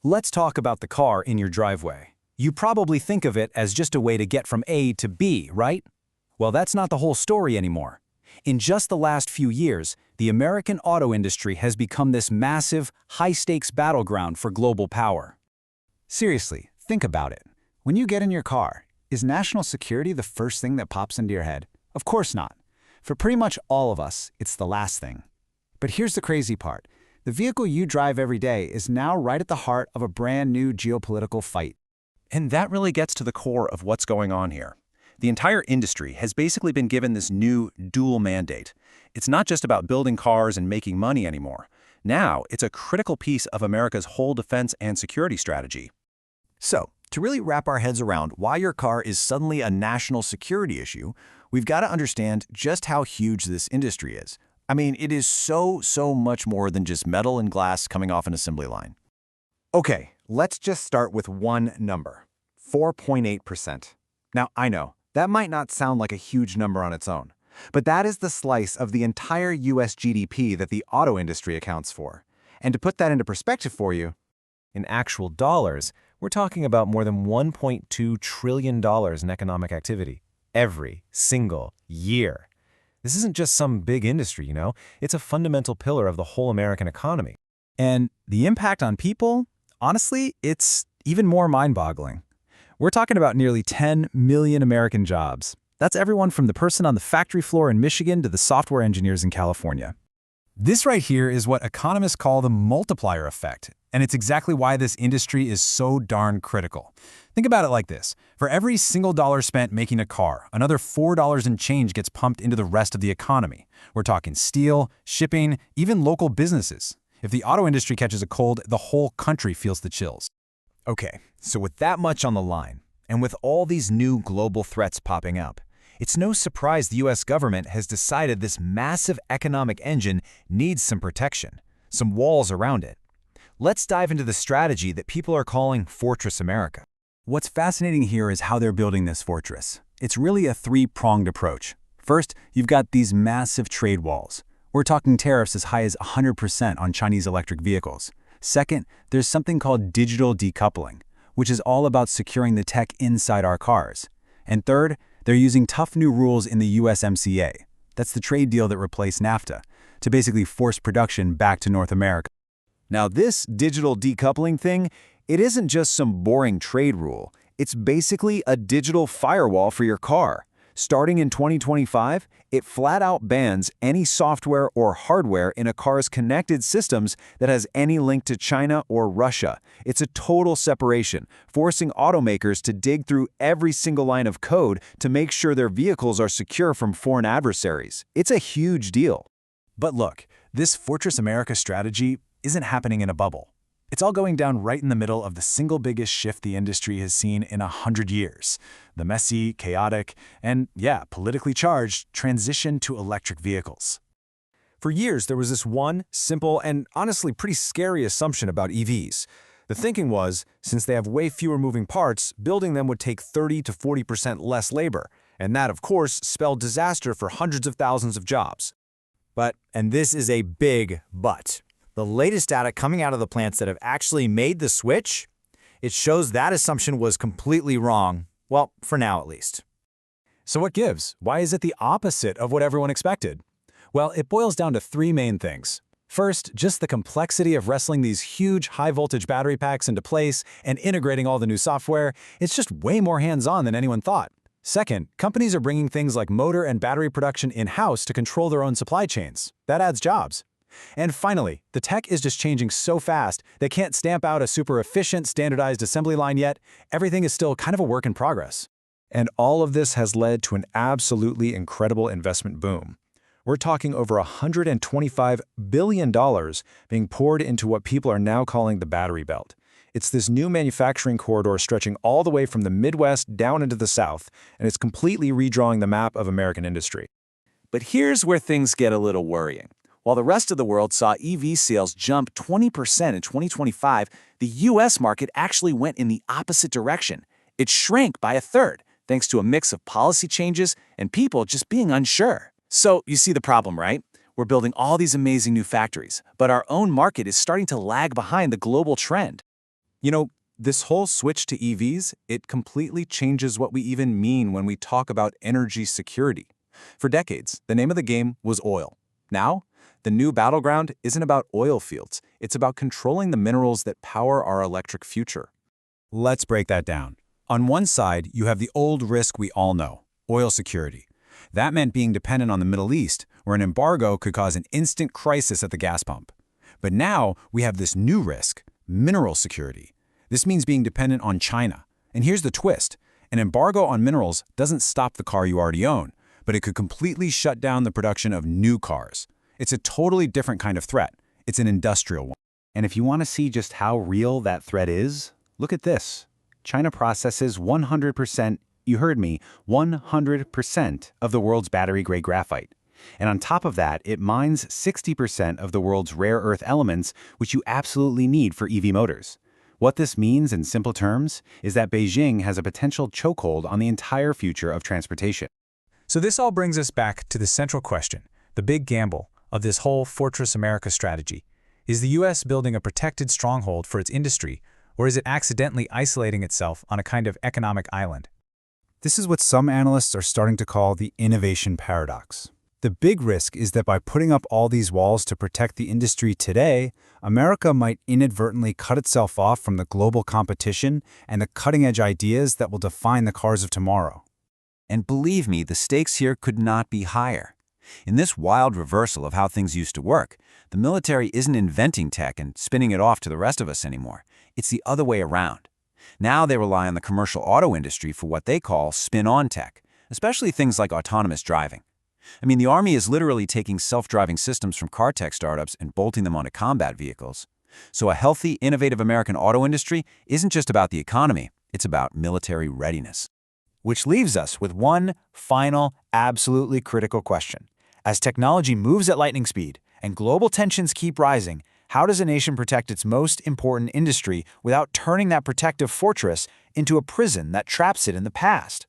Let's talk about the car in your driveway. You probably think of it as just a way to get from A to B, right? Well, that's not the whole story anymore. In just the last few years, the American auto industry has become this massive, high-stakes battleground for global power. Seriously, think about it. When you get in your car, is national security the first thing that pops into your head? Of course not. For pretty much all of us, it's the last thing. But here's the crazy part. The vehicle you drive every day is now right at the heart of a brand new geopolitical fight. And that really gets to the core of what's going on here. The entire industry has basically been given this new dual mandate. It's not just about building cars and making money anymore. Now, it's a critical piece of America's whole defense and security strategy. So, to really wrap our heads around why your car is suddenly a national security issue, we've got to understand just how huge this industry is. I mean, it is so much more than just metal and glass coming off an assembly line. Okay, let's just start with one number, 4.8%. Now, I know, that might not sound like a huge number on its own, but that is the slice of the entire US GDP that the auto industry accounts for. And to put that into perspective for you, in actual dollars, we're talking about more than $1.2 trillion in economic activity every single year. This isn't just some big industry, you know? It's a fundamental pillar of the whole American economy. And the impact on people? Honestly, it's even more mind-boggling. We're talking about nearly 10 million American jobs. That's everyone from the person on the factory floor in Michigan to the software engineers in California. This right here is what economists call the multiplier effect, and it's exactly why this industry is so darn critical. Think about it like this. For every single dollar spent making a car, another $4 and change gets pumped into the rest of the economy. We're talking steel, shipping, even local businesses. If the auto industry catches a cold, the whole country feels the chills. Okay, so with that much on the line, and with all these new global threats popping up, it's no surprise the US government has decided this massive economic engine needs some protection, some walls around it. Let's dive into the strategy that people are calling Fortress America. What's fascinating here is how they're building this fortress. It's really a three-pronged approach. First, you've got these massive trade walls. We're talking tariffs as high as 100% on Chinese electric vehicles. Second, there's something called digital decoupling, which is all about securing the tech inside our cars. And third, they're using tough new rules in the USMCA. That's the trade deal that replaced NAFTA, to basically force production back to North America. Now this digital decoupling thing, it isn't just some boring trade rule. It's basically a digital firewall for your car. Starting in 2025, it flat out bans any software or hardware in a car's connected systems that has any link to China or Russia. It's a total separation, forcing automakers to dig through every single line of code to make sure their vehicles are secure from foreign adversaries. It's a huge deal. But look, this Fortress America strategy isn't happening in a bubble. It's all going down right in the middle of the single biggest shift the industry has seen in 100 years. The messy, chaotic, and politically charged transition to electric vehicles. For years, there was this one simple and honestly pretty scary assumption about EVs. The thinking was, since they have way fewer moving parts, building them would take 30 to 40% less labor, and that, of course, spelled disaster for hundreds of thousands of jobs. But, and this is a big but, the latest data coming out of the plants that have actually made the switch, it shows that assumption was completely wrong, well, for now at least. So what gives? Why is it the opposite of what everyone expected? Well, it boils down to three main things. First, just the complexity of wrestling these huge high-voltage battery packs into place and integrating all the new software. It's just way more hands-on than anyone thought. Second, companies are bringing things like motor and battery production in-house to control their own supply chains. That adds jobs. And finally, the tech is just changing so fast, they can't stamp out a super efficient, standardized assembly line yet. Everything is still kind of a work in progress. And all of this has led to an absolutely incredible investment boom. We're talking over $125 billion being poured into what people are now calling the battery belt. It's this new manufacturing corridor stretching all the way from the Midwest down into the South, and it's completely redrawing the map of American industry. But here's where things get a little worrying. While the rest of the world saw EV sales jump 20% in 2025, the US market actually went in the opposite direction. It shrank by a third, thanks to a mix of policy changes and people just being unsure. So you see the problem, right? We're building all these amazing new factories, but our own market is starting to lag behind the global trend. You know, this whole switch to EVs, it completely changes what we even mean when we talk about energy security. For decades, the name of the game was oil. Now, the new battleground isn't about oil fields. It's about controlling the minerals that power our electric future. Let's break that down. On one side, you have the old risk we all know, oil security. That meant being dependent on the Middle East, where an embargo could cause an instant crisis at the gas pump. But now we have this new risk, mineral security. This means being dependent on China. And here's the twist. An embargo on minerals doesn't stop the car you already own, but it could completely shut down the production of new cars. It's a totally different kind of threat. It's an industrial one. And if you want to see just how real that threat is, look at this. China processes 100%, you heard me, 100% of the world's battery-grade graphite. And on top of that, it mines 60% of the world's rare earth elements, which you absolutely need for EV motors. What this means in simple terms is that Beijing has a potential chokehold on the entire future of transportation. So this all brings us back to the central question, the big gamble of this whole Fortress America strategy. Is the U.S. building a protected stronghold for its industry, or is it accidentally isolating itself on a kind of economic island? This is what some analysts are starting to call the innovation paradox. The big risk is that by putting up all these walls to protect the industry today, America might inadvertently cut itself off from the global competition and the cutting-edge ideas that will define the cars of tomorrow. And believe me, the stakes here could not be higher. In this wild reversal of how things used to work, the military isn't inventing tech and spinning it off to the rest of us anymore. It's the other way around. Now they rely on the commercial auto industry for what they call spin-on tech, especially things like autonomous driving. I mean, the Army is literally taking self-driving systems from car tech startups and bolting them onto combat vehicles. So a healthy, innovative American auto industry isn't just about the economy, it's about military readiness. Which leaves us with one final, absolutely critical question. As technology moves at lightning speed and global tensions keep rising, how does a nation protect its most important industry without turning that protective fortress into a prison that traps it in the past?